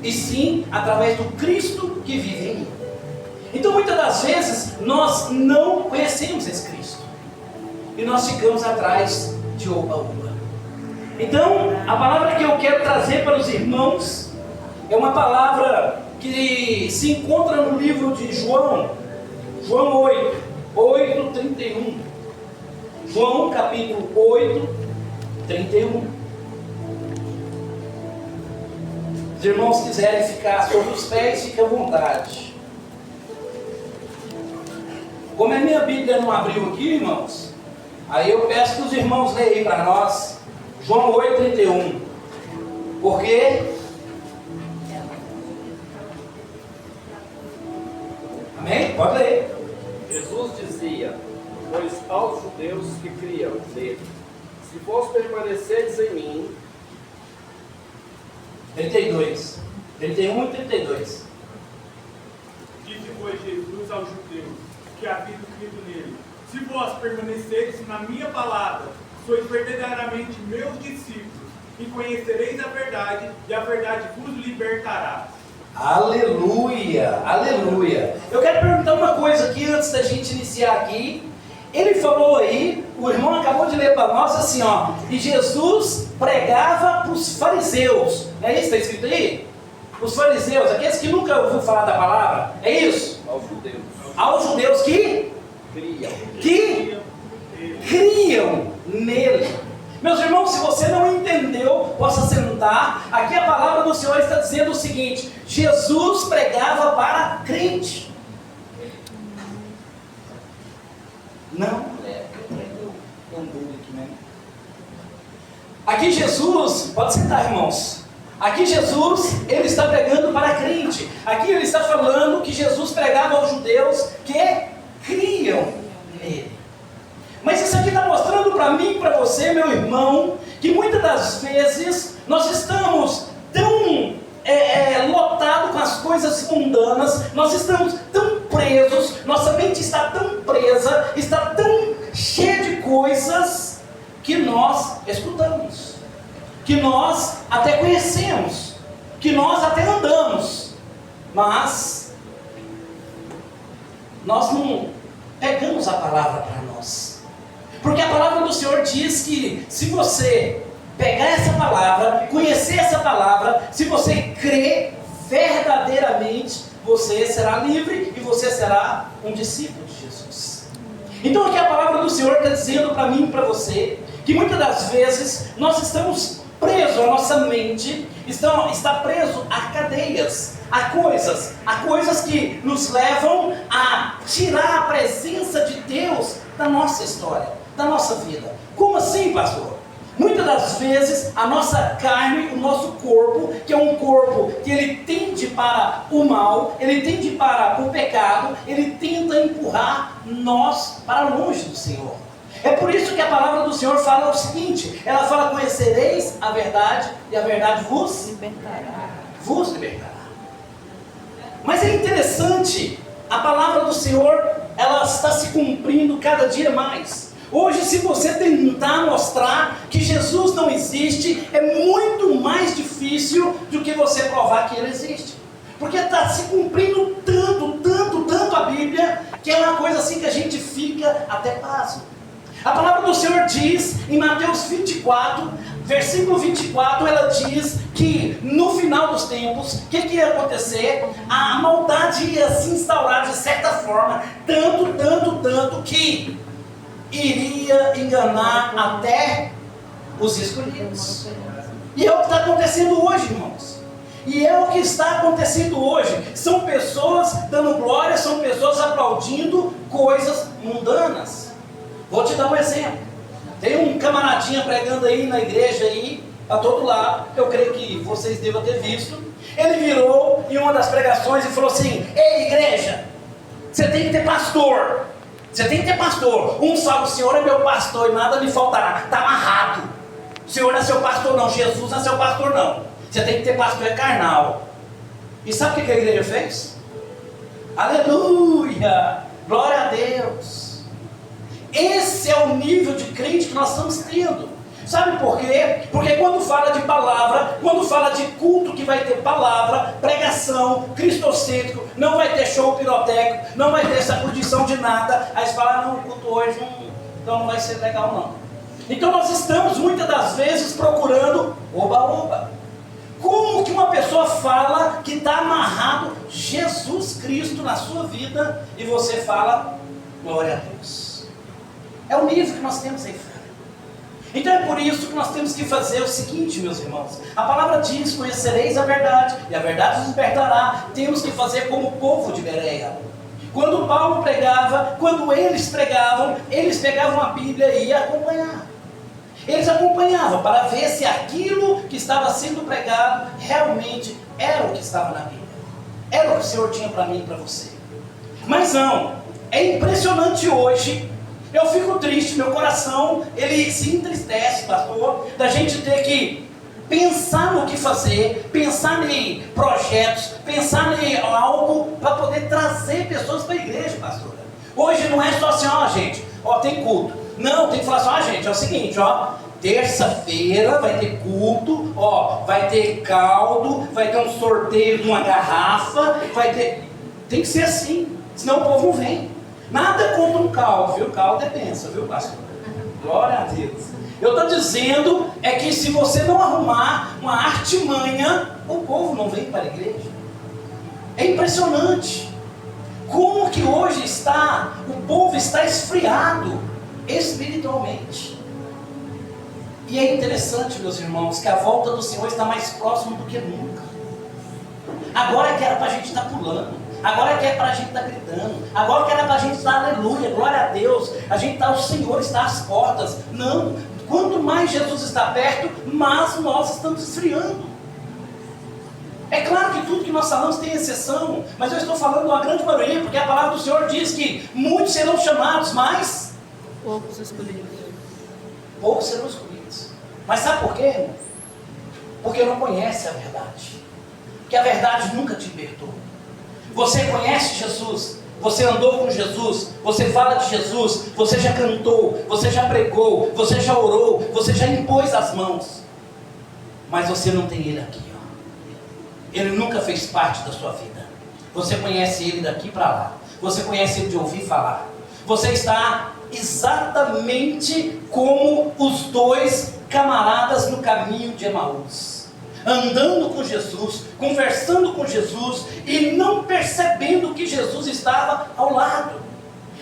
e sim através do Cristo que vive em mim. Então muitas das vezes nós não conhecemos esse Cristo e nós ficamos atrás de oba-oba. Então a palavra que eu quero trazer para os irmãos é uma palavra que se encontra no livro de João 8:31. João capítulo 8:31. Se os irmãos quiserem ficar sobre os pés, fique à vontade. Como a minha Bíblia não abriu aqui, irmãos, aí eu peço que os irmãos leiam para nós João 8:31. Porque amém? Pode ler. Jesus dizia: pois aos judeus que criam nele, se vós permaneceres em mim. 32, 31 e 32. Disse, pois, Jesus aos judeus que haviam crido nele: se vós permaneceres na minha palavra, sois verdadeiramente meus discípulos, e conhecereis a verdade, e a verdade vos libertará. Aleluia, aleluia. Eu quero perguntar uma coisa aqui antes da gente iniciar aqui. Ele falou aí, o irmão acabou de ler para nós assim, ó, e Jesus pregava para os fariseus. Não é isso que está escrito aí? Os fariseus, aqueles que nunca ouviram falar da palavra, é isso? Aos judeus. Aos judeus que criam nele. Meus irmãos, se você não entendeu, possa sentar. Aqui a palavra do Senhor está dizendo o seguinte: Jesus pregava para crente. Não, eu ando aqui mesmo. Aqui Jesus, pode sentar, irmãos. Aqui Jesus, ele está pregando para crente. Aqui ele está falando que Jesus pregava aos judeus que criam nele. Mas isso aqui está mostrando para mim e para você, meu irmão, que muitas das vezes nós estamos tão lotados com as coisas mundanas, nós estamos tão presos, nossa mente está tão presa, está tão cheia de coisas que nós escutamos, que nós até conhecemos, que nós até andamos, mas nós não pegamos a palavra para nós. Porque a palavra do Senhor diz que se você pegar essa palavra, conhecer essa palavra, se você crer verdadeiramente, você será livre e você será um discípulo de Jesus. Então aqui a palavra do Senhor está dizendo para mim e para você, que muitas das vezes nós estamos presos, a nossa mente está preso a cadeias, a coisas que nos levam a tirar a presença de Deus da nossa história, da nossa vida. Como assim, pastor? Muitas das vezes a nossa carne, o nosso corpo, que é um corpo que ele tende para o mal, ele tende para o pecado, ele tenta empurrar nós para longe do Senhor. É por isso que a palavra do Senhor fala o seguinte, ela fala: conhecereis a verdade e a verdade vos libertará. Mas é interessante, a palavra do Senhor, ela está se cumprindo cada dia mais. Hoje, se você tentar mostrar que Jesus não existe, é muito mais difícil do que você provar que Ele existe. Porque está se cumprindo tanto a Bíblia, que é uma coisa assim que a gente fica até pasmo. A palavra do Senhor diz, em Mateus 24, versículo 24, ela diz que no final dos tempos, o que ia acontecer? A maldade ia se instaurar de certa forma, tanto que iria enganar até os escolhidos. E é o que está acontecendo hoje, irmãos. E é o que está acontecendo hoje. São pessoas dando glória, são pessoas aplaudindo coisas mundanas. Vou te dar um exemplo. Tem um camaradinha pregando aí na igreja aí, a todo lado. Eu creio que vocês devem ter visto. Ele virou em uma das pregações e falou assim: ei, igreja, você tem que ter pastor. Você tem que ter pastor. Um salve: o Senhor é meu pastor e nada me faltará. Está amarrado. O Senhor não é seu pastor não, Jesus não é seu pastor não. Você tem que ter pastor, é carnal. E sabe o que a igreja fez? Aleluia! Glória a Deus! Esse é o nível de crente que nós estamos tendo. Sabe por quê? Porque quando fala de palavra, quando fala de culto que vai ter palavra, pregação, cristocêntrico, não vai ter show pirotécnico, não vai ter sacudição de nada, aí você fala, não, o culto hoje então não vai ser legal não. Então nós estamos muitas das vezes procurando oba-oba. Como que uma pessoa fala que está amarrado Jesus Cristo na sua vida e você fala, glória a Deus? É o nível que nós temos aí fora. Então é por isso que nós temos que fazer o seguinte, meus irmãos. A palavra diz, conhecereis a verdade, e a verdade vos libertará. Temos que fazer como o povo de Bereia. Quando Paulo pregava, quando eles pregavam, eles pegavam a Bíblia e iam acompanhar. Eles acompanhavam para ver se aquilo que estava sendo pregado realmente era o que estava na Bíblia. Era o que o Senhor tinha para mim e para você. Mas não, é impressionante hoje. Eu fico triste, meu coração, ele se entristece, pastor, da gente ter que pensar no que fazer, pensar em projetos, pensar em algo para poder trazer pessoas para a igreja, pastor. Hoje não é só assim, ó gente, ó tem culto. Não, tem que falar assim, ó gente, é o seguinte, ó, terça-feira vai ter culto, ó, vai ter caldo, vai ter um sorteio de uma garrafa, vai ter... Tem que ser assim, senão o povo não vem. Nada contra um caldo, viu? Caldo é bênção, viu, pastor? Glória a Deus. Eu estou dizendo é que se você não arrumar uma artimanha, o povo não vem para a igreja. É impressionante como que hoje o povo está esfriado espiritualmente. E é interessante, meus irmãos, que a volta do Senhor está mais próximo do que nunca. Agora que era para a gente estar pulando, agora que é para a gente estar gritando, agora que era para a gente estar aleluia, glória a Deus, o Senhor está às portas. Não, quanto mais Jesus está perto, mais nós estamos esfriando. É claro que tudo que nós falamos tem exceção, mas eu estou falando de uma grande maioria, porque a palavra do Senhor diz que muitos serão chamados, mas poucos escolhidos. Poucos serão escolhidos. Mas sabe por quê, irmão? Porque não conhece a verdade. Porque a verdade nunca te libertou. Você conhece Jesus, você andou com Jesus, você fala de Jesus, você já cantou, você já pregou, você já orou, você já impôs as mãos, mas você não tem Ele aqui, ó. Ele nunca fez parte da sua vida. Você conhece Ele daqui para lá, você conhece Ele de ouvir falar. Você está exatamente como os dois camaradas no caminho de Emaús, andando com Jesus, conversando com Jesus e não percebendo que Jesus estava ao lado.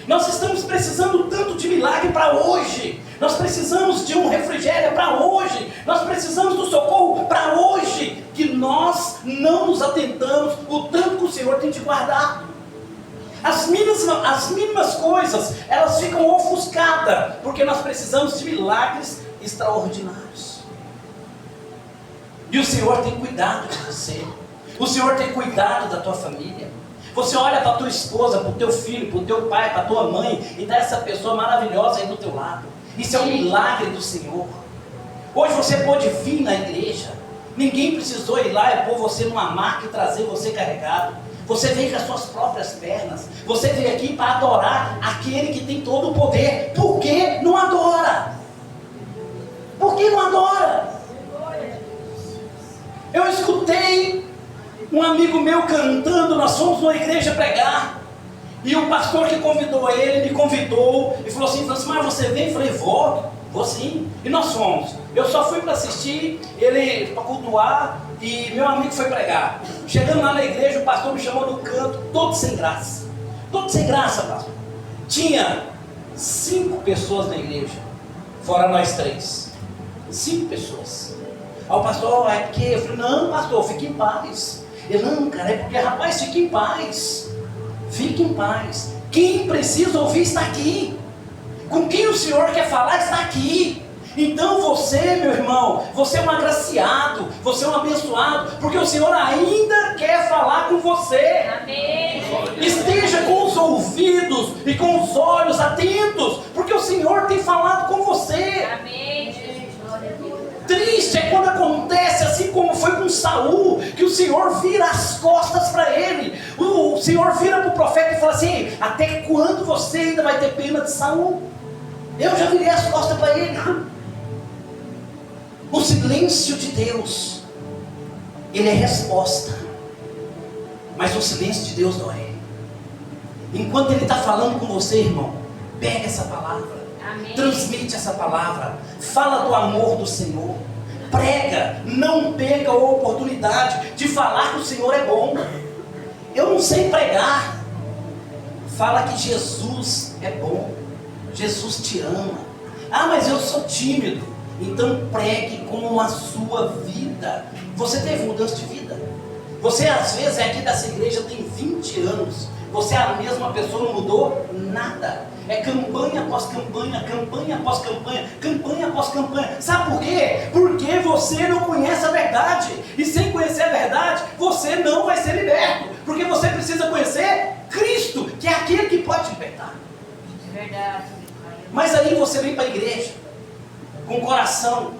Nós estamos precisando tanto de milagre para hoje, nós precisamos de um refrigério para hoje, nós precisamos do socorro para hoje, que nós não nos atentamos o tanto que o Senhor tem te guardado. As mínimas coisas, elas ficam ofuscadas, porque nós precisamos de milagres extraordinários. E o Senhor tem cuidado de você. O Senhor tem cuidado da tua família. Você olha para a tua esposa, para o teu filho, para o teu pai, para a tua mãe, e dá essa pessoa maravilhosa aí do teu lado. Isso é um milagre do Senhor. Hoje você pode vir na igreja. Ninguém precisou ir lá e pôr você numa maca e trazer você carregado. Você veio com as suas próprias pernas. Você veio aqui para adorar aquele que tem todo o poder. Por que não adora? Por que não adora? Eu escutei um amigo meu cantando, nós fomos numa igreja pregar, e o pastor que convidou ele, me convidou, e falou assim, mas você vem? Eu falei, vou sim, e nós fomos. Eu só fui para assistir, ele para cultuar, e meu amigo foi pregar. Chegando lá na igreja, o pastor me chamou no canto, todo sem graça, pastor. Tinha 5 pessoas na igreja, fora nós 3, 5 pessoas. Aí o pastor, é porque? Eu falei, não pastor, fique em paz. Ele, não cara, é porque rapaz, fique em paz. Fique em paz. Quem precisa ouvir está aqui. Com quem o Senhor quer falar está aqui. Então você, meu irmão, você é um agraciado, você é um abençoado, porque o Senhor ainda quer falar com você. Amém. Esteja com os ouvidos e com os olhos atentos, porque o Senhor tem falado com você. Amém, Jesus. Triste é quando acontece assim como foi com Saul, que o Senhor vira as costas para ele. O Senhor vira para o profeta e fala assim, até quando você ainda vai ter pena de Saul? Eu já virei as costas para ele. O silêncio de Deus, ele é resposta. Mas o silêncio de Deus dói. Enquanto Ele está falando com você, irmão, pega essa palavra. Amém. Transmite essa palavra. Fala do amor do Senhor. Prega. Não perca a oportunidade de falar que o Senhor é bom. Eu não sei pregar. Fala que Jesus é bom. Jesus te ama. Ah, mas eu sou tímido. Então pregue com a sua vida. Você teve mudança de vida? Você às vezes é aqui dessa igreja, tem 20 anos. Você é a mesma pessoa, não mudou nada. É campanha após campanha, campanha após campanha, campanha após campanha. Sabe por quê? Porque você não conhece a verdade. E sem conhecer a verdade, você não vai ser liberto. Porque você precisa conhecer Cristo, que é aquele que pode te libertar. Verdade. Mas aí você vem para a igreja com o coração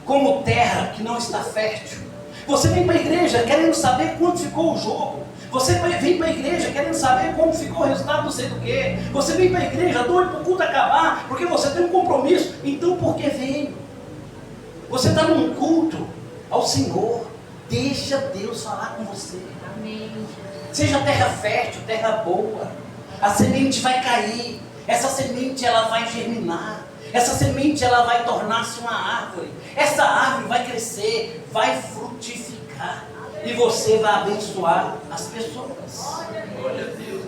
como terra que não está fértil. Você vem para a igreja querendo saber quanto ficou o jogo. Você vem para a igreja querendo saber como ficou o resultado não sei do que. Você vem para a igreja doido para o culto acabar, porque você tem um compromisso. Então por que veio? Você está num culto ao Senhor. Deixa Deus falar com você. Amém. Seja terra fértil, terra boa. A semente vai cair. Essa semente ela vai germinar. Essa semente ela vai tornar-se uma árvore. Essa árvore vai crescer, vai frutificar. E você vai abençoar as pessoas. Glória a Deus.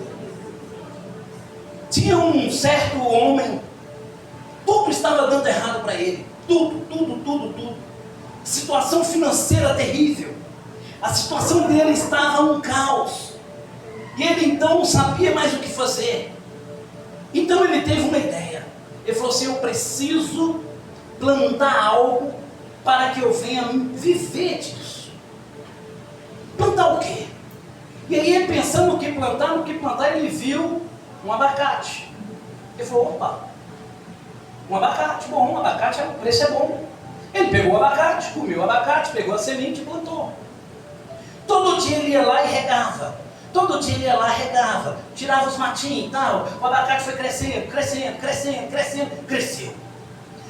Tinha um certo homem, tudo estava dando errado para ele. Tudo. Situação financeira terrível. A situação dele estava um caos. E ele então não sabia mais o que fazer. Então ele teve uma ideia. Ele falou assim: eu preciso plantar algo para que eu venha viver disso. Plantar o quê? E aí ele pensando no que plantar, ele viu um abacate. Ele falou: opa, um abacate, bom, o preço é bom. Ele pegou o abacate, comeu o abacate, pegou a semente e plantou. Todo dia ele ia lá e regava. Tirava os matinhos e tal. O abacate foi crescendo. Cresceu.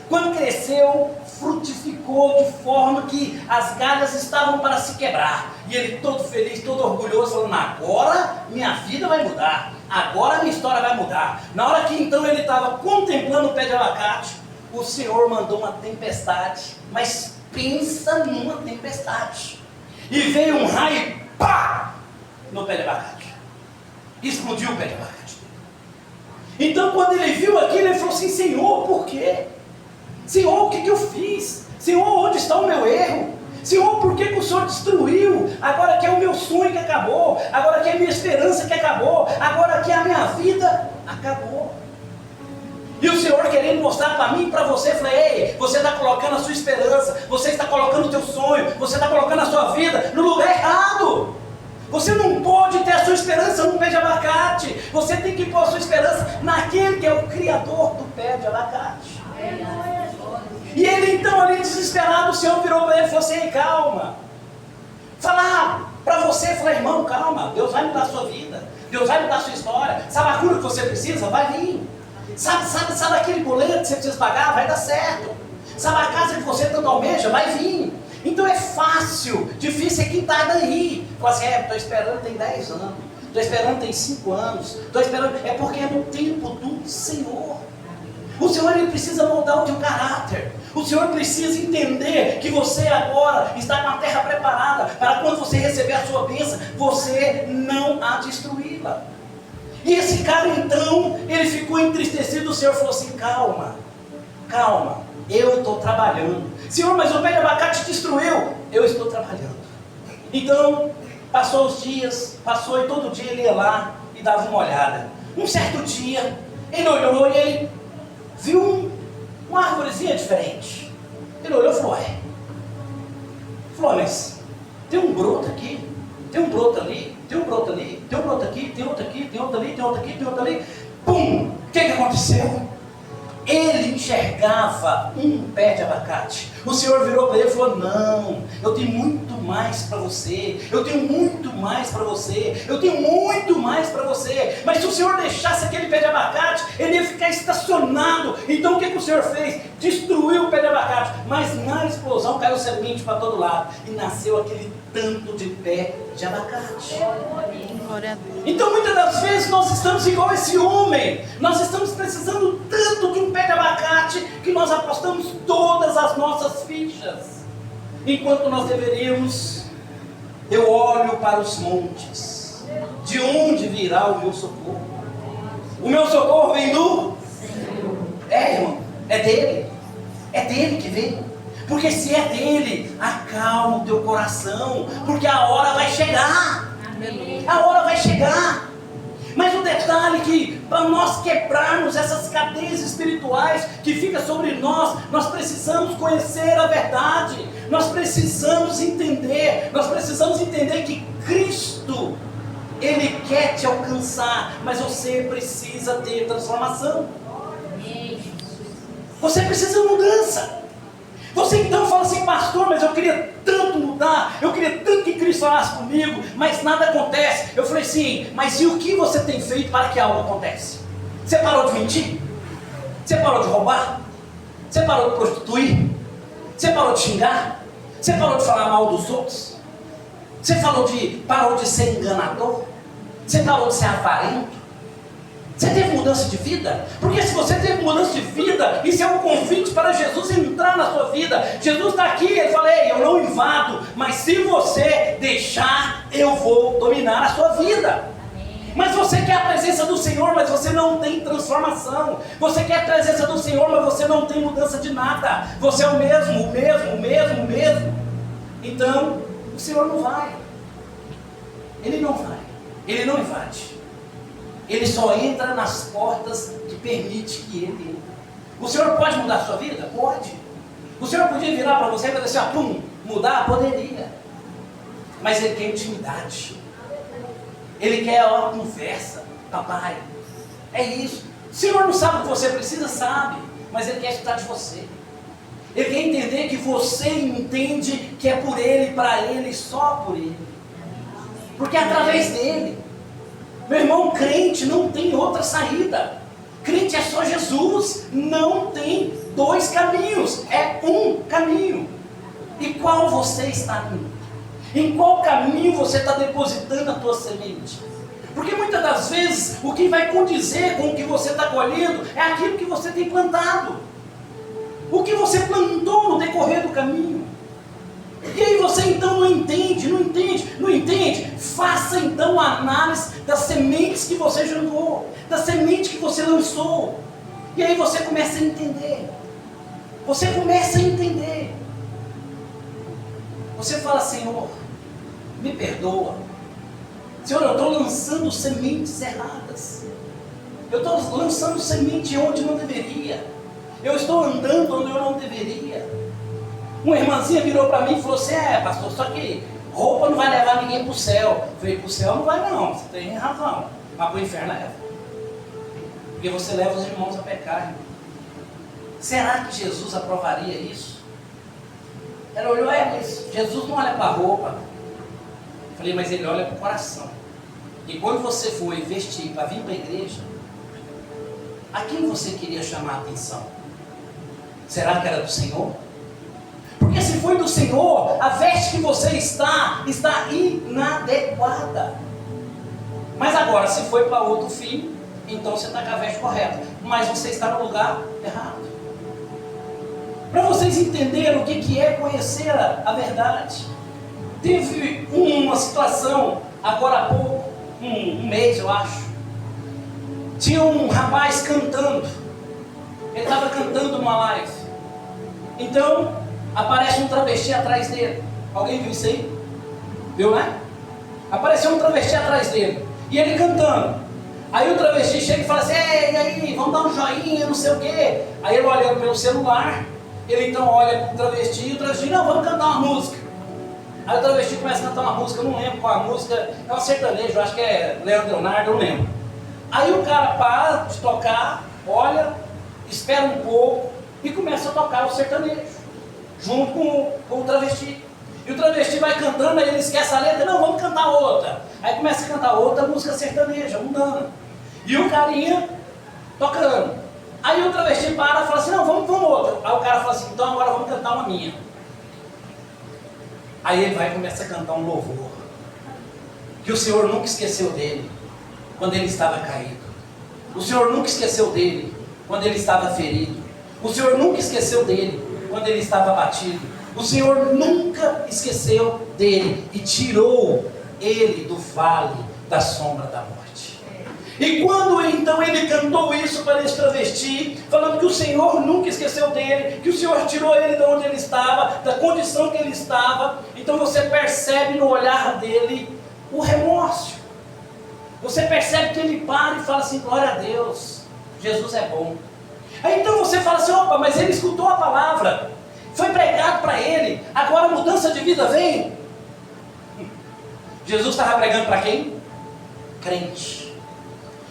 Quando cresceu, frutificou de forma que as galhas estavam para se quebrar. E ele todo feliz, todo orgulhoso, falando: agora minha vida vai mudar. Agora minha história vai mudar. Na hora que então ele estava contemplando o pé de abacate, o Senhor mandou uma tempestade. Mas pensa numa tempestade. E veio um raio, pá! No pé de abacate. Explodiu o pé de abacate. Então quando ele viu aquilo, ele falou assim: Senhor, por quê? Senhor, o que eu fiz? Senhor, onde está o meu erro? Senhor, por que o Senhor destruiu? Agora que é o meu sonho que acabou. Agora que é a minha esperança que acabou. Agora que a minha vida acabou. E o Senhor querendo mostrar para mim e para você, falei: ei, você está colocando a sua esperança, você está colocando o teu sonho, você está colocando a sua vida no lugar errado. Você não pode ter a sua esperança num pé de abacate. Você tem que pôr a sua esperança naquele que é o Criador do pé de abacate. E ele então ali desesperado, o Senhor virou para ele e falou assim: ei, calma. Falar para você, falei: irmão, calma, Deus vai mudar a sua vida. Deus vai mudar a sua história. Sabe a cura que você precisa? Vai vir. Sabe aquele boleto que você precisa pagar? Vai dar certo. Sabe a casa que você tanto almeja? Vai vir. Então é fácil, difícil é quem está daí. Fala assim: estou esperando tem 10 anos, estou esperando tem 5 anos, estou esperando. É porque é no tempo do Senhor. O Senhor ele precisa moldar o teu caráter. O Senhor precisa entender que você agora está com a terra preparada para quando você receber a sua bênção, você não há de destruí-la. E esse cara então, ele ficou entristecido. O Senhor falou assim: calma, eu estou trabalhando. Senhor, mas o pé de abacate destruiu. Eu estou trabalhando. Então, passou os dias, e todo dia ele ia lá e dava uma olhada. Um certo dia, ele olhou e ele viu uma árvorezinha diferente. Ele olhou e falou: ué. Falou: mas tem um broto aqui, tem um broto ali, tem um broto ali, tem um broto aqui, tem outro aqui, tem outro ali, tem outro aqui, tem outro ali. Pum! O que aconteceu? Ele enxergava um pé de abacate. O Senhor virou para ele e falou: não, eu tenho muito mais para você, eu tenho muito mais para você, eu tenho muito mais para você. Mas se o Senhor deixasse aquele pé de abacate, ele ia ficar estacionado. Então o que o Senhor fez? Destruiu o pé de abacate, mas na explosão caiu semente para todo lado e nasceu aquele tanto de pé de abacate. Então muitas das vezes nós estamos igual esse homem, nós estamos precisando tanto de um pé de abacate que nós apostamos todas as nossas fichas, enquanto nós deveríamos, eu olho para os montes, de onde virá o meu socorro? O meu socorro vem do Senhor. Irmão, é dele que vem. Porque se é dele, acalma o teu coração, porque a hora vai chegar. Amém. A hora vai chegar. Mas o detalhe é que para nós quebrarmos essas cadeias espirituais que ficam sobre nós, nós precisamos conhecer a verdade. Nós precisamos entender que Cristo, Ele quer te alcançar, mas você precisa ter transformação. Você precisa de mudança. Você então fala assim, pastor, mas eu queria tanto mudar, eu queria tanto que Cristo falasse comigo, mas nada acontece. Eu falei assim, mas e o que você tem feito para que algo aconteça? Você parou de mentir? Você parou de roubar? Você parou de prostituir? Você parou de xingar? Você parou de falar mal dos outros? Você parou de ser enganador? Você parou de ser avarento? Você teve mudança de vida? Porque se você teve mudança de vida, isso é um convite para Jesus entrar na sua vida. Jesus está aqui, Ele fala, ei, eu não invado, mas se você deixar, eu vou dominar a sua vida. Mas você quer a presença do Senhor, mas você não tem transformação. Você quer a presença do Senhor, mas você não tem mudança de nada. Você é o mesmo. Então, o Senhor não vai. Ele não vai. Ele não invade. Ele só entra nas portas que permite que ele entre. O Senhor pode mudar a sua vida? Pode. O Senhor podia virar para você e fazer assim, pum, mudar? Poderia. Mas Ele quer intimidade. Ele quer a conversa. Papai, é isso. O Senhor não sabe o que você precisa? Sabe. Mas Ele quer escutar de você. Ele quer entender que você entende que é por Ele, para Ele, só por Ele. Porque é através dEle. Meu irmão, crente não tem outra saída. Crente é só Jesus. Não tem dois caminhos. É um caminho. E qual você está indo? Em qual caminho você está depositando a tua semente? Porque muitas das vezes o que vai condizer com o que você está colhendo é aquilo que você tem plantado. O que você plantou no decorrer do caminho. E aí você então não entende. Faça então a análise das sementes que você jogou, das sementes que você lançou. E aí você começa a entender. Você fala, Senhor, me perdoa. Senhor, eu estou lançando sementes erradas. Eu estou lançando semente onde não deveria. Eu estou andando onde eu não deveria. Uma irmãzinha virou para mim e falou assim, pastor, só que roupa não vai levar ninguém para o céu. Eu falei, para o céu não vai não, você tem razão. Mas para o inferno leva. Porque você leva os irmãos a pecar. Irmão. Será que Jesus aprovaria isso? Ela olhou, mas Jesus não olha para a roupa. Eu falei, mas Ele olha para o coração. E quando você for investir para vir para a igreja, a quem você queria chamar a atenção? Será que era do Senhor? Porque se foi do Senhor, a veste que você está inadequada. Mas agora, se foi para outro fim, então você está com a veste correta. Mas você está no lugar errado. Para vocês entenderem o que é conhecer a verdade. Teve uma situação, agora há pouco, um mês eu acho. Tinha um rapaz cantando. Ele estava cantando numa live. Então, aparece um travesti atrás dele. Alguém viu isso aí? Viu, né? Apareceu um travesti atrás dele. E ele cantando. Aí o travesti chega e fala assim, e aí, vamos dar um joinha, não sei o quê. Aí ele olhando pelo celular, ele então olha para o travesti e o travesti, não, vamos cantar uma música. Aí o travesti começa a cantar uma música, eu não lembro qual a música, é uma sertaneja, eu acho que é Leandro Leonardo, eu não lembro. Aí o cara para de tocar, olha, espera um pouco e começa a tocar o sertanejo, junto com o travesti. E o travesti vai cantando, aí ele esquece a letra, não, vamos cantar outra. Aí começa a cantar outra música sertaneja, mundana. E o carinha tocando. Aí o travesti para e fala assim, não, vamos outra. Aí o cara fala assim, então agora vamos cantar uma minha. Aí ele vai e começa a cantar um louvor. Que o Senhor nunca esqueceu dele quando ele estava caído. O Senhor nunca esqueceu dele quando ele estava ferido. O Senhor nunca esqueceu dele quando ele estava abatido. O Senhor nunca esqueceu dele e tirou ele do vale da sombra da morte. E quando então ele cantou isso para esse travesti, falando que o Senhor nunca esqueceu dele, que o Senhor tirou ele de onde ele estava, da condição que ele estava, então você percebe no olhar dele o remorso. Você percebe que ele para e fala assim, glória a Deus, Jesus é bom. Aí então você fala assim, opa, mas ele escutou a palavra, foi pregado para ele, agora a mudança de vida vem. Jesus estava pregando para quem? Crente.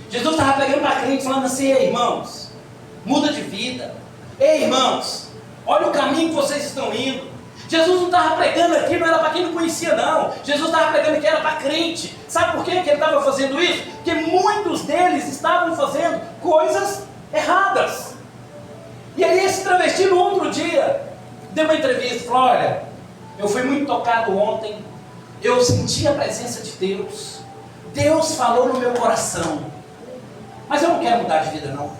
Jesus estava pregando para crente, falando assim, ei irmãos, muda de vida. Ei irmãos, olha o caminho que vocês estão indo. Jesus não estava pregando aqui, não era para quem não conhecia não. Jesus estava pregando aqui, era para crente. Sabe por que ele estava fazendo isso? Porque muitos deles estavam fazendo coisas erradas. E aí esse travesti no outro dia deu uma entrevista e falou, olha, eu fui muito tocado ontem, eu senti a presença de Deus, Deus falou no meu coração, mas eu não quero mudar de vida não,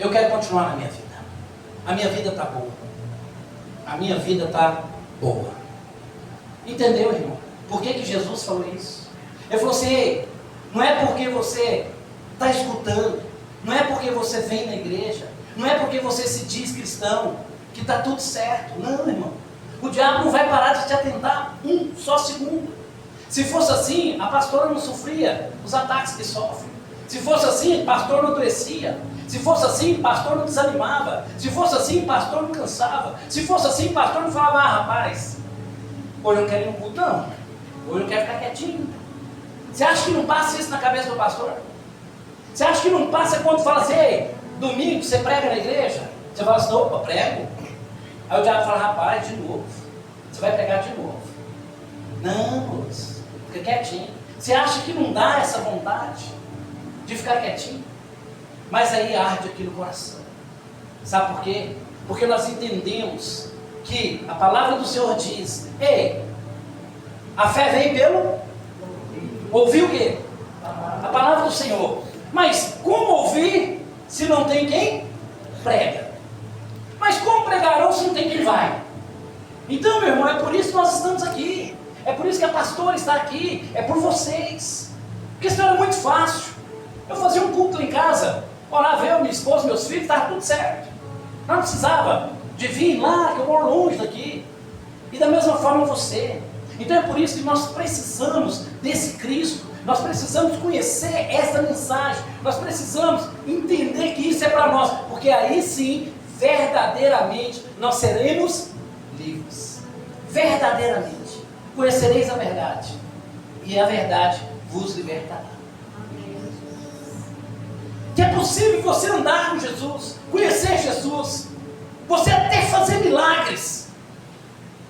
eu quero continuar na minha vida, a minha vida está boa, a minha vida está boa. Entendeu, irmão? Por que Jesus falou isso? Ele falou assim, ei, não é porque você está escutando, não é porque você vem na igreja, não é porque você se diz cristão, que está tudo certo. Não, irmão. O diabo não vai parar de te atentar um só segundo. Se fosse assim, a pastora não sofria os ataques que sofre. Se fosse assim, o pastor não adoecia. Se fosse assim, o pastor não desanimava. Se fosse assim, o pastor não cansava. Se fosse assim, o pastor não falava, rapaz, hoje eu quero ir no culto, não. Hoje eu quero ficar quietinho. Você acha que não passa isso na cabeça do pastor? Você acha que não passa quando fala assim, ei, domingo você prega na igreja? Você fala assim, opa, prego. Aí o diabo fala, rapaz, de novo. Você vai pregar de novo. Não, moço, fica quietinho. Você acha que não dá essa vontade de ficar quietinho? Mas aí arde aqui no coração. Sabe por quê? Porque nós entendemos que a palavra do Senhor diz, ei, a fé vem pelo ouvir o quê? A palavra do Senhor. Mas como ouvir se não tem quem prega? Mas como pregarão se não tem quem vai? Então, meu irmão, é por isso que nós estamos aqui. É por isso que a pastora está aqui. É por vocês. Porque senão era muito fácil. Eu fazia um culto em casa, orava eu, minha esposa, meus filhos, estava tudo certo. Não precisava de vir lá, que eu moro longe daqui. E da mesma forma você. Então é por isso que nós precisamos desse Cristo. Nós precisamos conhecer essa mensagem. Nós precisamos entender que isso é para nós. Porque aí sim, verdadeiramente, nós seremos livres. Verdadeiramente. Conhecereis a verdade. E a verdade vos libertará. Que é possível você andar com Jesus, conhecer Jesus, você até fazer milagres.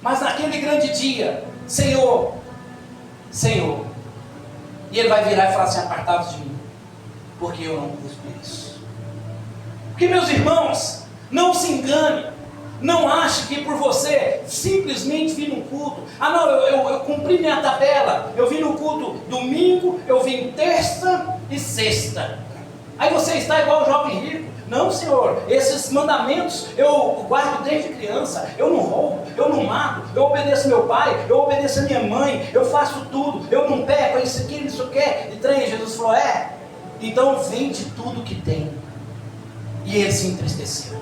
Mas naquele grande dia, Senhor, Senhor, e Ele vai virar e falar assim, apartados de mim, porque eu não vos conheço. Porque meus irmãos, não se engane, não ache que por você simplesmente vir no culto, não, eu cumpri minha tabela, eu vim no culto domingo, eu vim terça e sexta. Aí você está igual o jovem rico. Não, Senhor, esses mandamentos eu guardo desde criança. Eu não roubo, eu não mato, eu obedeço meu pai, eu obedeço a minha mãe, eu faço tudo, eu não peco, isso aqui, isso aqui. E trem, Jesus falou, então vende tudo que tem. E ele se entristeceu.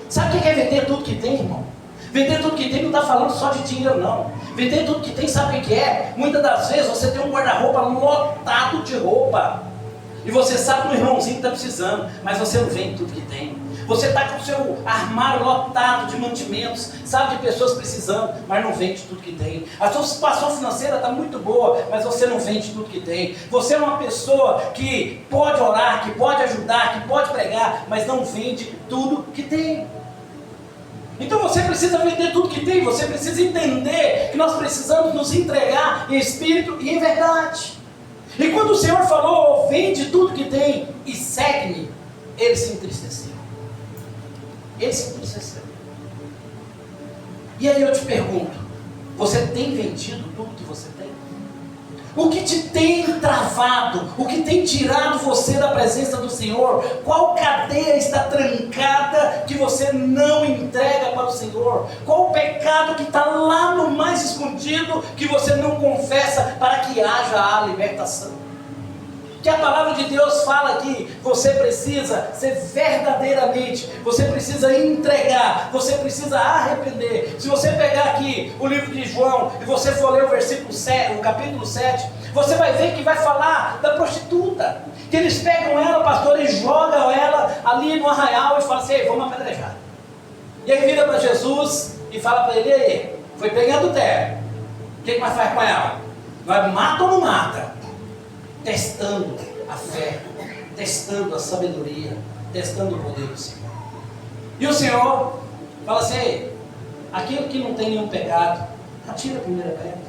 Sabe o que é vender tudo que tem, irmão? Vender tudo que tem não está falando só de dinheiro, não. Vender tudo que tem, sabe o que é? Muitas das vezes você tem um guarda-roupa lotado de roupa. E você sabe que o irmãozinho está precisando, mas você não vende tudo que tem. Você está com o seu armário lotado de mantimentos, sabe de pessoas precisando, mas não vende tudo que tem. A sua situação financeira está muito boa, mas você não vende tudo que tem. Você é uma pessoa que pode orar, que pode ajudar, que pode pregar, mas não vende tudo que tem. Então você precisa vender tudo que tem, você precisa entender que nós precisamos nos entregar em espírito e em verdade. E quando o Senhor falou, vende tudo que tem e segue-me, ele se entristeceu. Ele se entristeceu. E aí eu te pergunto, você tem vendido tudo que você tem? O que te tem travado? O que tem tirado você da presença do Senhor? Qual cadeia está trancada que você não entrega para o Senhor? Qual o pecado que está lá no mais escondido que você não confessa para que haja a libertação? Que a palavra de Deus fala que você precisa ser verdadeiramente, você precisa entregar, você precisa arrepender. Se você pegar aqui o livro de João e você for ler o versículo 7, o capítulo 7, você vai ver que vai falar da prostituta, que eles pegam ela, pastor, e jogam ela ali no arraial e falam assim, ei, vamos apedrejar. E aí vira para Jesus e fala para ele, aí, foi pegando terra, o que nós faz com ela? Nós mata ou não mata? Testando a fé, testando a sabedoria, testando o poder do Senhor. E o Senhor fala assim, ei, aquele que não tem nenhum pecado, atira a primeira pedra.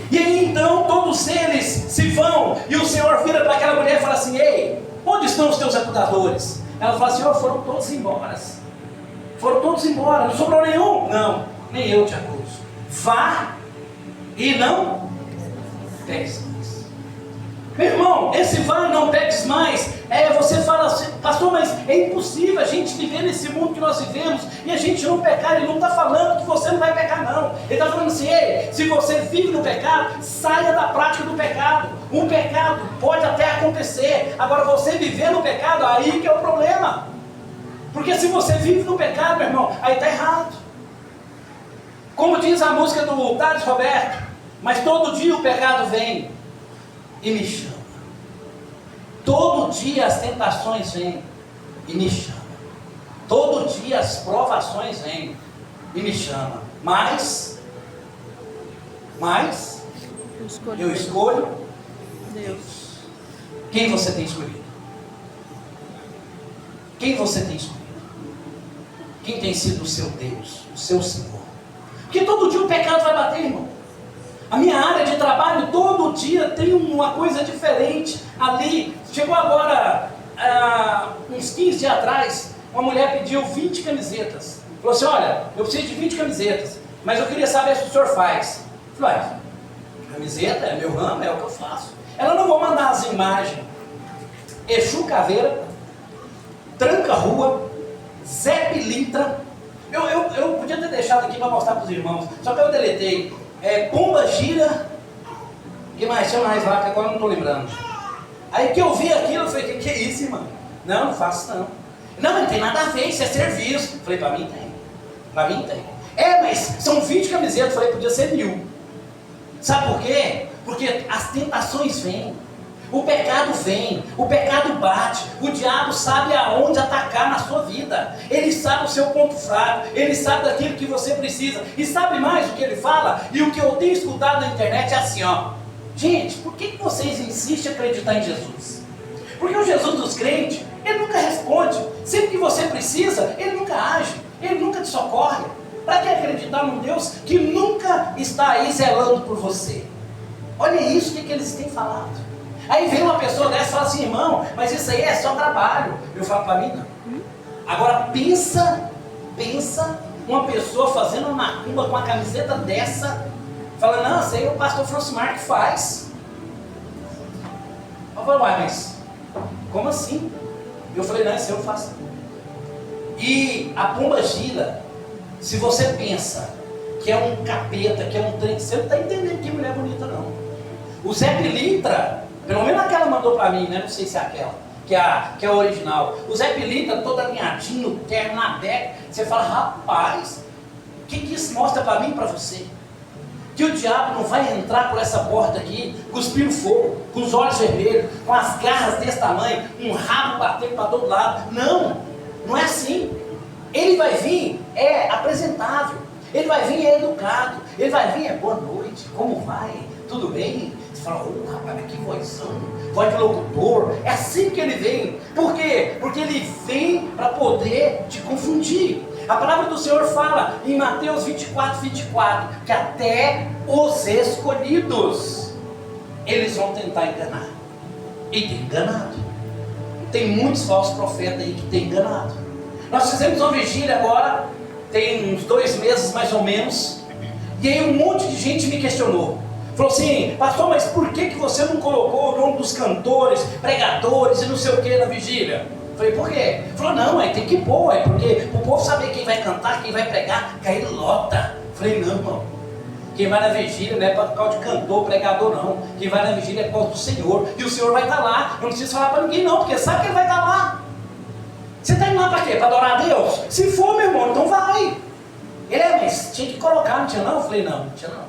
E aí então todos eles se vão, e o Senhor vira para aquela mulher e fala assim, ei, onde estão os teus acusadores? Ela fala assim, ó, foram todos embora. Foram todos embora, não sobrou nenhum? Não, nem eu te acuso. Vá e não peques mais. Meu irmão, esse vá e não peques mais, você fala assim, pastor, mas é impossível a gente viver nesse mundo que nós vivemos e a gente não pecar. Ele não está falando que você não vai pecar, não. Ele está falando assim, ei, se você vive no pecado, saia da prática do pecado. Um pecado pode até acontecer, agora você viver no pecado, aí que é o problema. Porque se você vive no pecado, meu irmão, aí está errado. Como diz a música do Thales Roberto, mas todo dia o pecado vem e me chama. Todo dia as tentações vêm e me chama. Todo dia as provações vêm e me chama. Mas eu escolho Deus. Quem você tem escolhido? Quem você tem escolhido? Quem tem sido o seu Deus, o seu Senhor? Porque todo dia o pecado vai bater, irmão. A minha área de trabalho, todo dia tem uma coisa diferente ali. Chegou agora, uns 15 dias atrás, uma mulher pediu 20 camisetas. Falou assim, olha, eu preciso de 20 camisetas, mas eu queria saber se o senhor faz. Eu falei, camiseta é meu ramo, é o que eu faço. Ela não vou mandar as imagens. Exu Caveira, Tranca Rua, Zé Pilintra. Eu podia ter deixado aqui para mostrar para os irmãos, só que eu deletei. Pomba Gira, que mais? Tinha mais lá, que agora eu não estou lembrando. Aí que eu vi aquilo, eu falei, que é isso, irmão? Não faço não. Não tem nada a ver, isso é serviço. Eu falei, para mim tem. Para mim tem. Mas são 20 camisetas, eu falei, podia ser 1000. Sabe por quê? Porque as tentações vêm. O pecado vem, o pecado bate, o diabo sabe aonde atacar na sua vida, ele sabe o seu ponto fraco, ele sabe daquilo que você precisa, e sabe mais o que ele fala, e o que eu tenho escutado na internet é assim, ó, gente, por que vocês insistem em acreditar em Jesus? Porque o Jesus dos crentes, ele nunca responde, sempre que você precisa, ele nunca age, ele nunca te socorre. Para que acreditar num Deus que nunca está aí zelando por você? Olha isso que eles têm falado. Aí vem uma pessoa dessa e fala assim, irmão, mas isso aí é só trabalho. Eu falo, para mim não. Agora pensa uma pessoa fazendo uma macumba com uma camiseta dessa, falando, não, isso aí o pastor Francimar que faz. Eu falo, uai, mas como assim? Eu falei, não, isso aí eu faço. E a pomba gira, se você pensa que é um capeta, que é um trem, você não está entendendo que mulher bonita não. O Zé Pilintra, pelo menos aquela mandou para mim, né? Não sei se é aquela, que é a original. O Zé Pilintra todo alinhadinho, terno na beca. Você fala, rapaz, o que isso mostra para mim e para você? Que o diabo não vai entrar por essa porta aqui, cuspindo fogo, com os olhos vermelhos, com as garras desse tamanho, um rabo batendo para todo lado. Não, não é assim. Ele vai vir, apresentável. Ele vai vir, educado. Ele vai vir, boa noite, como vai? Tudo bem? Você fala, rapaz, que vozão, voz de locutor. É assim que ele vem. Por quê? Porque ele vem para poder te confundir. A palavra do Senhor fala em Mateus 24, 24, que até os escolhidos, eles vão tentar enganar. E tem enganado. Tem muitos falsos profetas aí que tem enganado. Nós fizemos uma vigília agora, tem uns 2 meses mais ou menos, e aí um monte de gente me questionou. Falou assim: pastor, mas por que você não colocou o nome dos cantores, pregadores e não sei o que na vigília? Falei, por quê? Falou, não, aí tem que pôr, porque o povo saber quem vai cantar, quem vai pregar, que aí lota. Falei, não, irmão, quem vai na vigília não é por causa de cantor, pregador, não. Quem vai na vigília é por causa do Senhor, e o Senhor vai estar lá. Eu não preciso falar para ninguém não, porque sabe que Ele vai estar lá. Você está indo lá para quê? Para adorar a Deus? Se for, meu irmão, então vai. Ele mas tinha que colocar, não tinha não? Eu falei, não tinha não.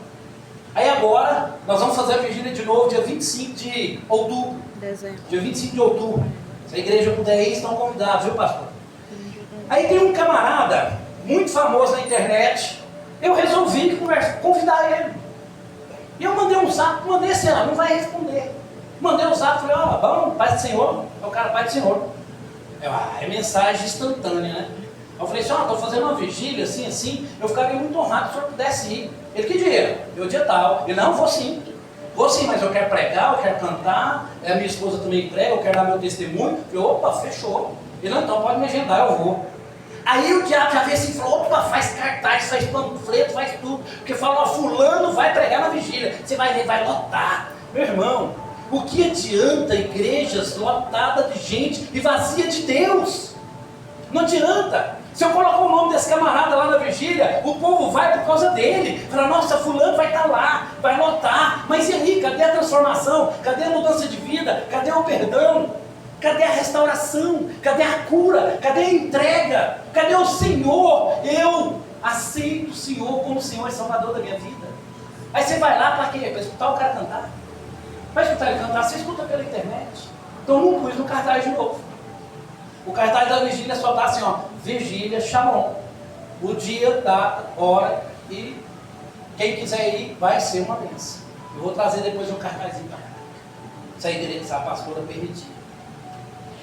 Aí agora, nós vamos fazer a vigília de novo, dia 25 de outubro. Dezembro. Dia 25 de outubro. Se a igreja puder ir, estão convidados, viu, pastor? Aí tem um camarada, muito famoso na internet, eu resolvi convidar ele. E eu mandei um zap, mandei assim, não vai responder. Mandei um zap, falei, vamos, Pai do Senhor. É o cara, Pai do Senhor. É mensagem instantânea, né? Eu falei assim, estou fazendo uma vigília, assim, eu ficaria muito honrado se o senhor pudesse ir. Ele, que dia? Eu, dia tal. Ele, não, vou sim, mas eu quero pregar, eu quero cantar, a minha esposa também prega, eu quero dar meu testemunho. Eu falei, opa, fechou. Ele, não, então pode me agendar, eu vou. Aí o diabo já veio assim, falou, opa, faz cartaz, faz panfleto, faz tudo. Porque falou, fulano vai pregar na vigília, você vai ver, vai lotar. Meu irmão, o que adianta igrejas lotadas de gente e vazia de Deus? Não adianta. Se eu colocar o nome desse camarada lá na vigília, o povo vai por causa dele. Fala, nossa, fulano vai estar lá, vai lotar. Mas e aí, cadê a transformação? Cadê a mudança de vida? Cadê o perdão? Cadê a restauração? Cadê a cura? Cadê a entrega? Cadê o Senhor? Eu aceito o Senhor como o Senhor e Salvador da minha vida. Aí você vai lá para quê? Para escutar o cara cantar. Para escutar ele cantar, você escuta pela internet. Então não pus no cartaz de novo. O cartaz da vigília só está assim, vigília Shalom. O dia, data, hora, e quem quiser ir, vai ser uma bênção. Eu vou trazer depois um cartazinho para cá. Se a igreja, a pastora permitir.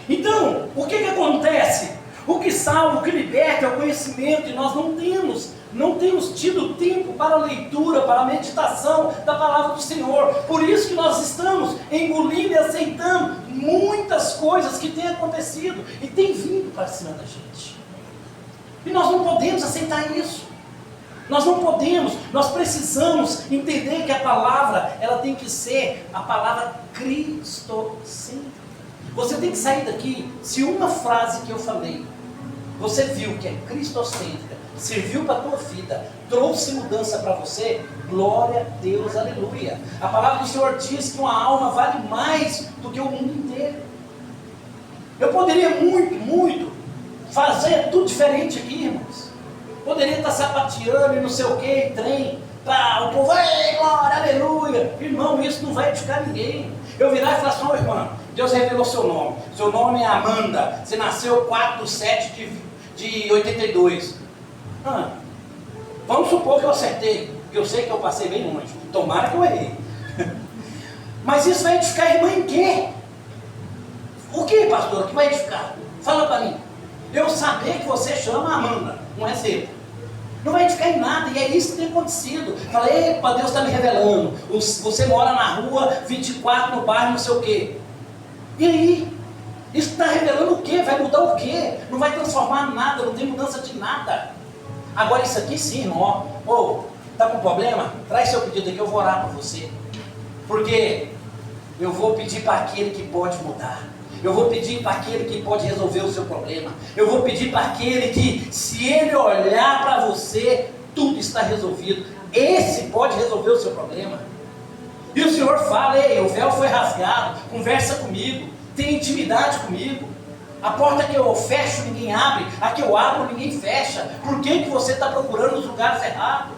Então, o que acontece? O que salva, o que liberta é o conhecimento, e nós não temos tido tempo para a leitura, para a meditação da palavra do Senhor. Por isso que nós estamos engolindo e aceitando muitas coisas que têm acontecido e têm vindo para cima da gente. E nós não podemos aceitar isso. Nós não podemos, nós precisamos entender que a palavra, ela tem que ser a palavra cristocêntrica. Você tem que sair daqui, se uma frase que eu falei, você viu que é cristocêntrica, serviu para a tua vida, trouxe mudança para você, glória a Deus, aleluia. A palavra do Senhor diz que uma alma vale mais do que o mundo inteiro. Eu poderia muito fazer tudo diferente aqui, irmãos. Poderia estar sapateando e não sei o que, trem, o povo, ei, glória, aleluia. Irmão, isso não vai edificar ninguém. Eu virar e falar assim, irmão, Deus revelou seu nome é Amanda, você nasceu 4/7 de 82. Vamos supor que eu acertei, porque eu sei que eu passei bem longe, tomara que eu errei. Mas isso vai edificar a irmã em quê? O que, pastor, que vai edificar? Fala para mim. Eu saber que você chama Amanda, um exemplo. Não vai edificar em nada, e é isso que tem acontecido. Fala, epa, Deus está me revelando. Você mora na rua 24, no bairro, não sei o quê. E aí? Isso está revelando o quê? Vai mudar o quê? Não vai transformar nada, não tem mudança de nada. Agora isso aqui sim, irmão, tá com problema? Traz seu pedido aqui, eu vou orar por você. Porque eu vou pedir para aquele que pode mudar. Eu vou pedir para aquele que pode resolver o seu problema. Eu vou pedir para aquele que, se ele olhar para você, tudo está resolvido. Esse pode resolver o seu problema. E o Senhor fala, ei, o véu foi rasgado, conversa comigo, tem intimidade comigo. A porta que eu fecho, ninguém abre. A que eu abro, ninguém fecha. Por que você está procurando os lugares errados?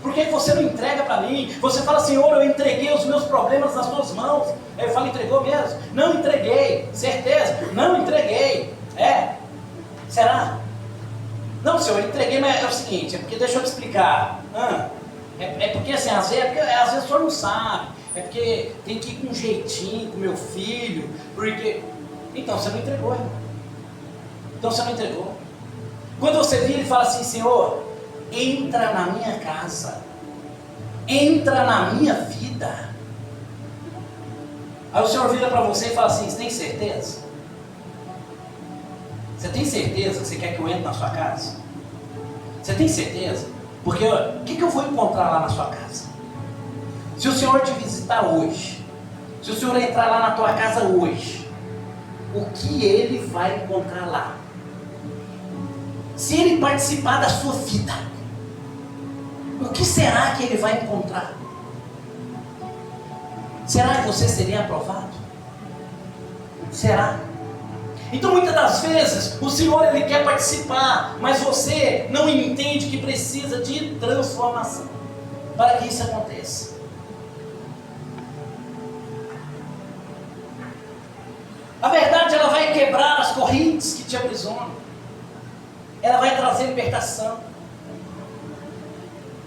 Por que você não entrega para mim? Você fala, Senhor, eu entreguei os meus problemas nas tuas mãos. Aí eu falo, entregou mesmo? Não entreguei. Certeza? Não entreguei. Será? Não, Senhor, eu entreguei, mas é o seguinte, é porque deixa eu te explicar. É porque assim, às vezes o senhor não sabe. É porque tem que ir com um jeitinho com meu filho. Porque... Então você não entregou, irmão. Então você não entregou. Quando você vira e fala assim: Senhor, entra na minha casa, entra na minha vida. Aí o Senhor vira para você e fala assim: você tem certeza? Você tem certeza que você quer que eu entre na sua casa? Você tem certeza? Porque o que eu vou encontrar lá na sua casa? Se o Senhor te visitar hoje, se o Senhor entrar lá na tua casa hoje, o que Ele vai encontrar lá? Se Ele participar da sua vida, o que será que Ele vai encontrar? Será que você seria aprovado? Será? Então muitas das vezes o Senhor Ele quer participar, mas você não entende que precisa de transformação para que isso aconteça. A verdade, ela vai quebrar as correntes que te aprisionam. Ela vai trazer libertação.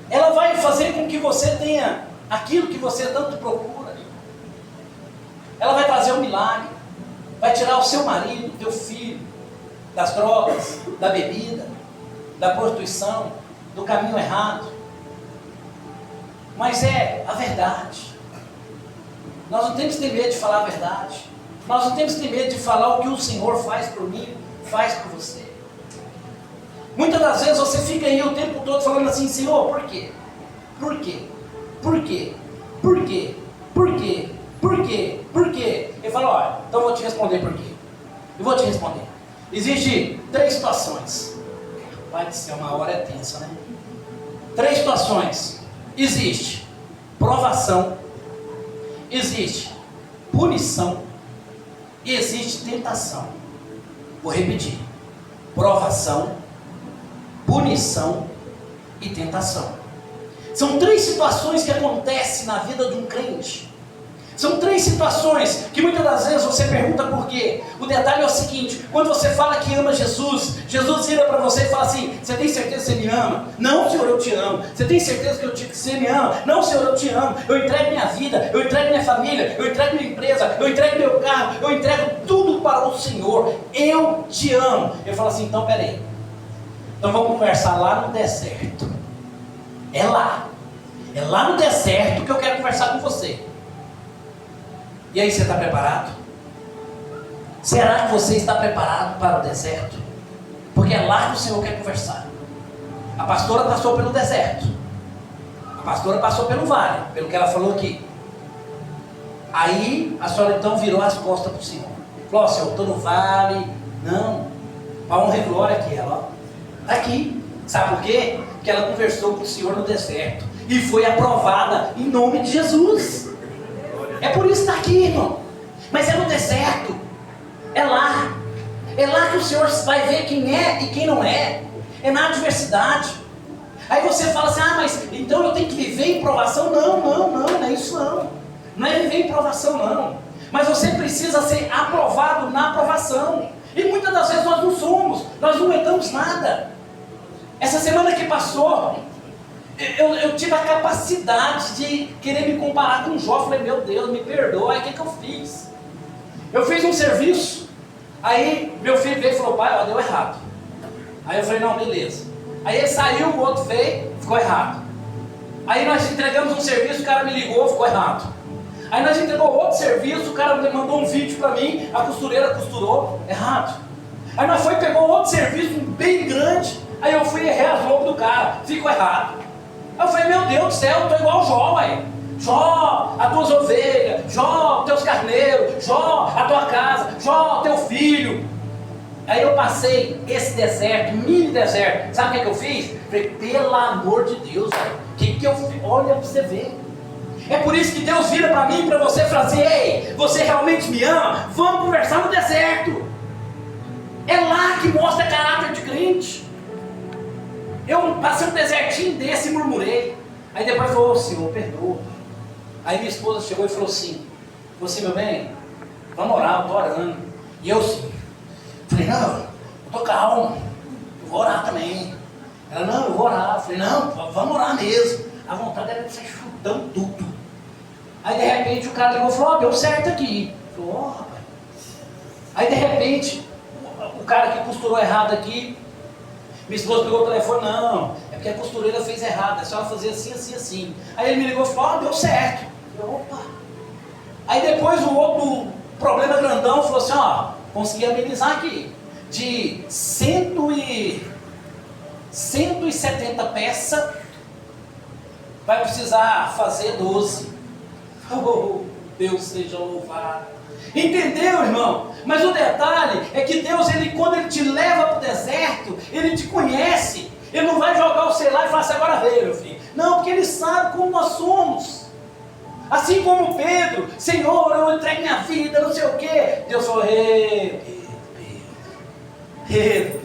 Ela vai fazer com que você tenha aquilo que você tanto procura. Ela vai trazer um milagre. Vai tirar o seu marido, teu filho, das drogas, da bebida, da prostituição, do caminho errado. Mas é a verdade. Nós não temos que ter medo de falar a verdade. Nós não temos que ter medo de falar o que o Senhor faz por mim, faz por você. Muitas das vezes você fica aí o tempo todo falando assim: Senhor, por quê? Por quê? Por quê? Por quê? Por quê? Por quê? Por quê? Ele fala: olha, então eu vou te responder por quê. Eu vou te responder. Existem 3 situações. Vai ser uma hora tensa, né? 3 situações. Existe provação, existe punição e existe tentação. Vou repetir: provação, punição e tentação. São 3 situações que acontecem na vida de um crente. São 3 situações que muitas das vezes você pergunta por quê. O detalhe é o seguinte: quando você fala que ama Jesus, Jesus vira para você e fala assim: você tem certeza que você me ama? Não, Senhor, eu te amo. Você tem certeza que você me ama? Não, Senhor, eu te amo. Eu entrego minha vida, eu entrego minha família, eu entrego minha empresa, eu entrego meu carro, eu entrego tudo para o Senhor. Eu te amo. Eu falo assim: então peraí, então vamos conversar lá no deserto. É lá no deserto que eu quero conversar com você. E aí, você está preparado? Será que você está preparado para o deserto? Porque é lá que o Senhor quer conversar. A pastora passou pelo deserto. A pastora passou pelo vale, pelo que ela falou aqui. Aí, a senhora então virou as costas para o Senhor. Falou: ó, Senhor, estou no vale. Não, para honra e glória aqui, ela, ó. Está aqui. Sabe por quê? Porque ela conversou com o Senhor no deserto e foi aprovada em nome de Jesus. É por isso que está aqui, irmão. Mas é no deserto. É lá. É lá que o Senhor vai ver quem é e quem não é. É na adversidade. Aí você fala assim: ah, mas então eu tenho que viver em provação? Não é isso não. Não é viver em provação não. Mas você precisa ser aprovado na aprovação. E muitas das vezes nós não somos. Nós não aguentamos nada. Essa semana que passou, eu tive a capacidade de querer me comparar com o Jó. Falei: meu Deus, me perdoa. Aí o que eu fiz? Eu fiz um serviço. Aí meu filho veio e falou: pai, ó, deu errado. Aí eu falei: não, beleza. Aí ele saiu, o outro veio, ficou errado. Aí nós entregamos um serviço, o cara me ligou, ficou errado. Aí nós entregamos outro serviço, o cara mandou um vídeo para mim, a costureira costurou, errado. Aí nós pegou outro serviço bem grande, aí eu fui e errei as roupas do cara, ficou errado. Aí eu falei: meu Deus do céu, eu estou igual o Jó, ué. Jó, as tuas ovelhas, Jó, teus carneiros, Jó, a tua casa, Jó, teu filho. Aí eu passei esse deserto, mini deserto. Sabe o que eu fiz? Falei: pelo amor de Deus, o que eu fiz? Olha para você ver. É por isso que Deus vira para mim e para você e fala assim: ei, você realmente me ama? Vamos conversar no deserto. É lá que mostra caráter de crente. Eu passei um desertinho desse e murmurei. Aí depois falou: Senhor, perdoa. Aí minha esposa chegou e falou assim: você, meu bem, vamos orar, eu estou orando. E eu sim. Falei: não, eu estou calmo, eu vou orar também. Ela: não, eu vou orar. Eu falei: não, vamos orar mesmo. A vontade era de sair chutando tudo. Aí de repente o cara ligou e falou: ó, deu certo aqui. Eu falei: ó, rapaz. Aí de repente o cara que costurou errado aqui Minha esposa pegou o telefone, não, é porque a costureira fez errado, é só ela fazer assim, assim, assim. Aí ele me ligou e falou, deu certo. Eu, opa. Aí depois o outro problema grandão falou assim, consegui amenizar aqui. De 170 peças, vai precisar fazer 12. Oh, Deus seja louvado. Entendeu, irmão? Mas o detalhe é que Deus, quando Ele te leva para o deserto, Ele te conhece. Ele não vai jogar você lá e falar assim, agora veio, meu filho. Não, porque Ele sabe como nós somos. Assim como Pedro, Senhor, eu entrego minha vida, não sei o quê. Deus falou, Pedro.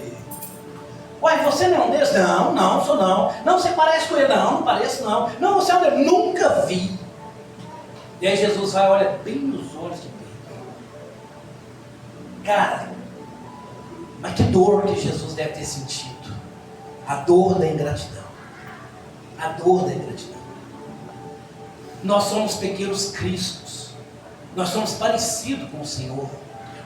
Uai, você não é um deles? Não, sou não. Não, você parece com ele? Não pareço não. Não, você é um deles? Nunca vi. E aí Jesus vai, olha bem nos olhos de Pedro. Cara, mas que dor que Jesus deve ter sentido. A dor da ingratidão. A dor da ingratidão. Nós somos pequenos cristos. Nós somos parecidos com o Senhor.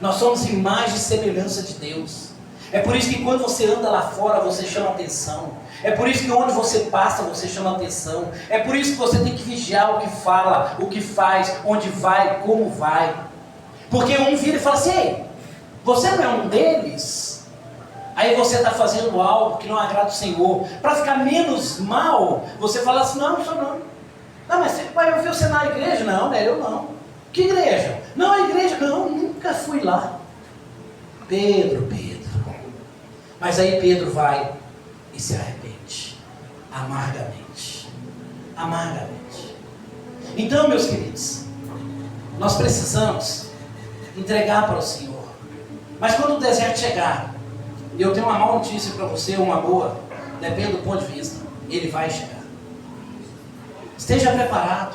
Nós somos imagem e semelhança de Deus. É por isso que quando você anda lá fora, você chama atenção. É por isso que onde você passa, você chama atenção. É por isso que você tem que vigiar o que fala, o que faz, onde vai, como vai. Porque um vira e fala assim, ei, você não é um deles? Aí você está fazendo algo que não agrada o Senhor. Para ficar menos mal, você fala assim, não sou não. Não, mas eu vi você na igreja? Não, né? Eu não. Que igreja? Não, a igreja, não, nunca fui lá. Pedro. Mas aí Pedro vai e se arrepende. Amargamente. Então, meus queridos, nós precisamos entregar para o Senhor. Mas quando o deserto chegar, eu tenho uma má notícia para você, uma boa, depende do ponto de vista, ele vai chegar. Esteja preparado,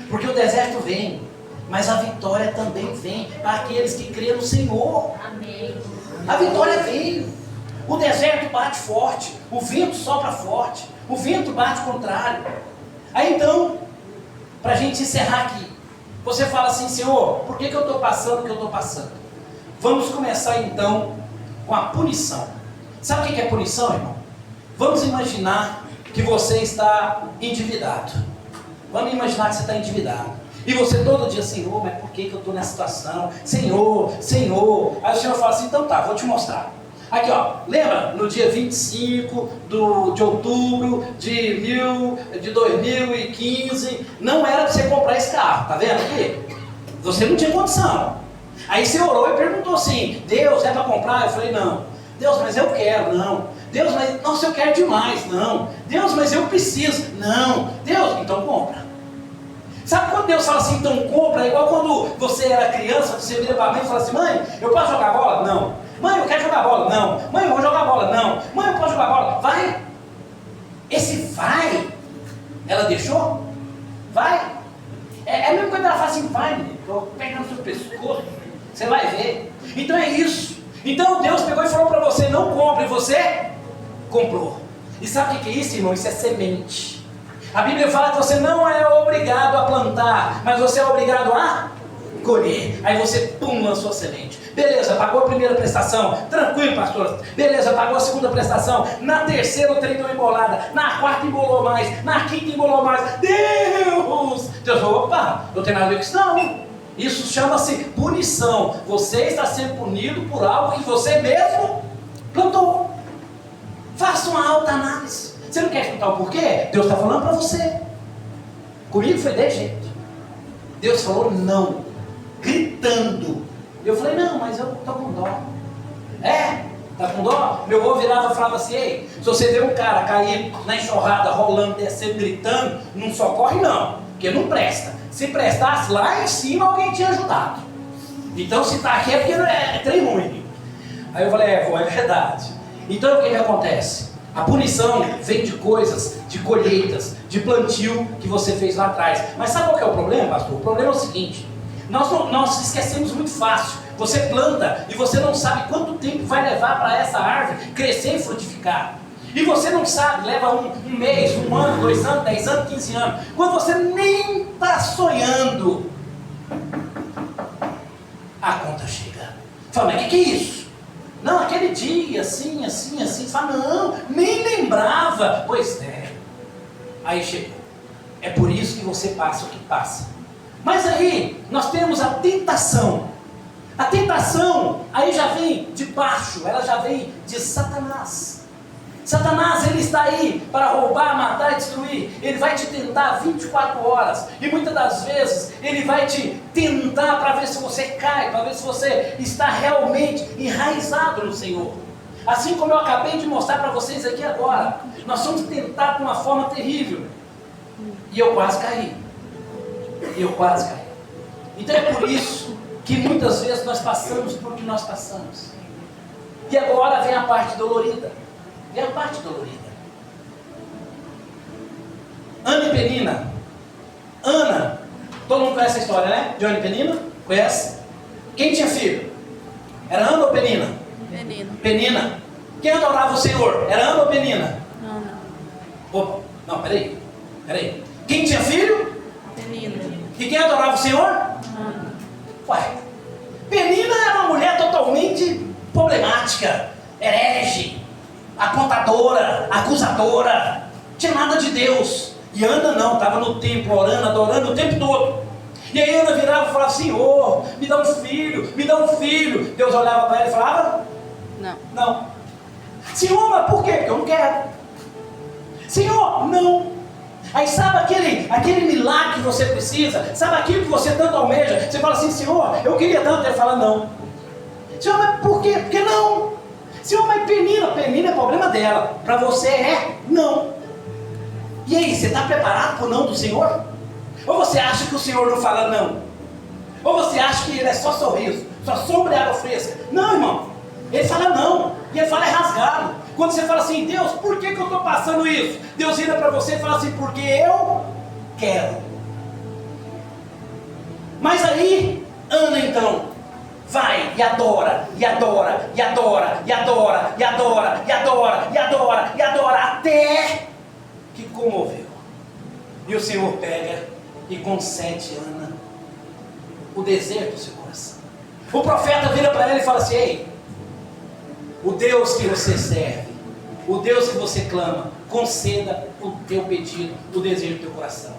porque o deserto vem, mas a vitória também vem para aqueles que creem no Senhor. Amém. A vitória veio. O deserto bate forte, o vento sopra forte, o vento bate contrário. Aí então, para a gente encerrar aqui, você fala assim, Senhor, por que eu estou passando o que eu estou passando? Vamos começar então com a punição. Sabe o que é punição, irmão? Vamos imaginar que você está endividado. Vamos imaginar que você está endividado. E você todo dia, Senhor, mas por que eu estou nessa situação? Senhor. Aí o Senhor fala assim, então tá, vou te mostrar. Aqui lembra no dia 25 de outubro de 2015, não era para você comprar esse carro, tá vendo aqui? Você não tinha condição. Aí você orou e perguntou assim, Deus, é para comprar? Eu falei, não. Deus, mas eu quero, não. Deus, mas, nossa, eu quero demais, não. Deus, mas eu preciso, não. Deus, então compra. Sabe quando Deus fala assim, então compra? É igual quando você era criança, você vira para a mãe e fala assim, mãe, eu posso jogar bola? Não. Mãe, eu quero jogar bola? Não. Mãe, eu vou jogar bola? Não. Mãe, eu posso jogar bola? Vai. Esse vai, ela deixou? Vai. É a mesma coisa que ela fala assim, vai, menino, estou pegando seu pescoço, você vai ver. Então é isso. Então Deus pegou e falou para você, não compre, e você comprou. E sabe o que é isso, irmão? Isso é semente. A Bíblia fala que você não é obrigado a plantar, mas você é obrigado a colher. Aí você, lançou a semente. Beleza, pagou a primeira prestação. Tranquilo, pastor. Beleza, pagou a segunda prestação. Na terceira o trem deu embolada. Na quarta embolou mais. Na quinta embolou mais. Deus falou, opa, não tem nada a ver com isso não. Isso chama-se punição. Você está sendo punido por algo que você mesmo plantou. Faça uma alta análise. Você não quer escutar o porquê? Deus está falando para você. Comigo foi de jeito. Deus falou não, gritando. Eu falei, não, mas eu estou com dó. Tá com dó? Meu avô virava e falava assim, ei, se você vê um cara cair na enxurrada, rolando, descendo, gritando, não socorre não, porque não presta. Se prestasse lá em cima, alguém tinha ajudado. Então se está aqui é porque é trem ruim. Aí eu falei, vô, é verdade. Então o que acontece? A punição vem de coisas, de colheitas, de plantio que você fez lá atrás. Mas sabe qual que é o problema, pastor? O problema é o seguinte, nós esquecemos muito fácil. Você planta e você não sabe quanto tempo vai levar para essa árvore crescer e frutificar. E você não sabe, leva um mês, 1 ano, 2 anos, 10 anos, 15 anos. Quando você nem está sonhando, a conta chega. Fala, mas o que é isso? Não, aquele dia, assim. Você fala, não, nem lembrava. Pois é. Aí chegou. É por isso que você passa o que passa. Mas aí, nós temos a tentação. A tentação, aí já vem de baixo, ela já vem de Satanás. Satanás, ele está aí para roubar, matar e destruir. Ele vai te tentar 24 horas. E muitas das vezes, ele vai te tentar para ver se você cai, para ver se você está realmente enraizado no Senhor. Assim como eu acabei de mostrar para vocês aqui agora. Nós somos tentados de uma forma terrível. E eu quase caí. Então é por isso que muitas vezes nós passamos por que nós passamos. E agora vem a parte dolorida. Ana e Penina. Ana, todo mundo conhece a história, né? De Ana e Penina? Conhece? Quem tinha filho? Era Ana ou Penina? Penina. Quem adorava o Senhor? Era Ana ou Penina? Opa, não, peraí. Quem tinha filho? Penina. E quem adorava o Senhor? Ué, Penina era uma mulher totalmente problemática, herege, apontadora, acusadora, tinha nada de Deus. E Ana não, estava no templo orando, adorando o tempo todo. E aí Ana virava e falava, Senhor, me dá um filho. Deus olhava para ela e falava, não. Senhor, mas por quê? Porque eu não quero. Senhor, não. Aí sabe aquele milagre que você precisa? Sabe aquilo que você tanto almeja? Você fala assim, Senhor, eu queria tanto. Ele fala, não. Senhor, mas por quê? Porque não. Senhor, mas Penina é problema dela. Para você é não. E aí, você está preparado para o não do Senhor? Ou você acha que o Senhor não fala não? Ou você acha que ele é só sorriso, só sombra e água fresca? Não, irmão. Ele fala não. E ele fala é rasgado. Quando você fala assim, Deus, por que eu estou passando isso? Deus vira para você e fala assim, porque eu quero. Mas aí, Ana então, vai e adora, até que comoveu. E o Senhor pega e concede a Ana o desejo do seu coração. O profeta vira para ela e fala assim, ei, o Deus que você serve, o Deus que você clama, conceda o teu pedido, o desejo do teu coração.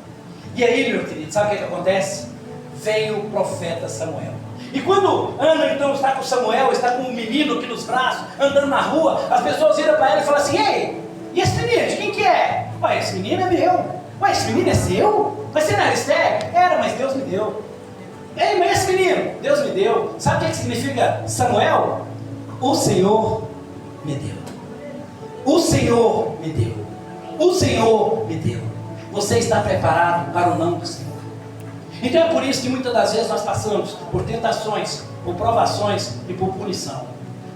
E aí, meu querido, sabe o que acontece? Veio o profeta Samuel. E quando Ana então está com Samuel, está com um menino aqui nos braços, andando na rua, as pessoas viram para ela e falam assim, ei, e esse menino, de quem que é? Ué, esse menino é meu. Ué, esse menino é seu? Mas você não era estéril? Era, mas Deus me deu. Ei, mas esse menino, Deus me deu. Sabe o que significa Samuel? O Senhor me deu. O Senhor me deu. O Senhor me deu. Você está preparado para o não do Senhor? Então é por isso que muitas das vezes nós passamos por tentações, por provações e por punição.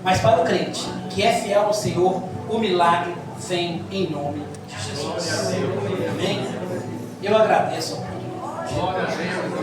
Mas para o crente que é fiel ao Senhor, o milagre vem em nome de Jesus. Amém? Eu agradeço. Glória a Deus.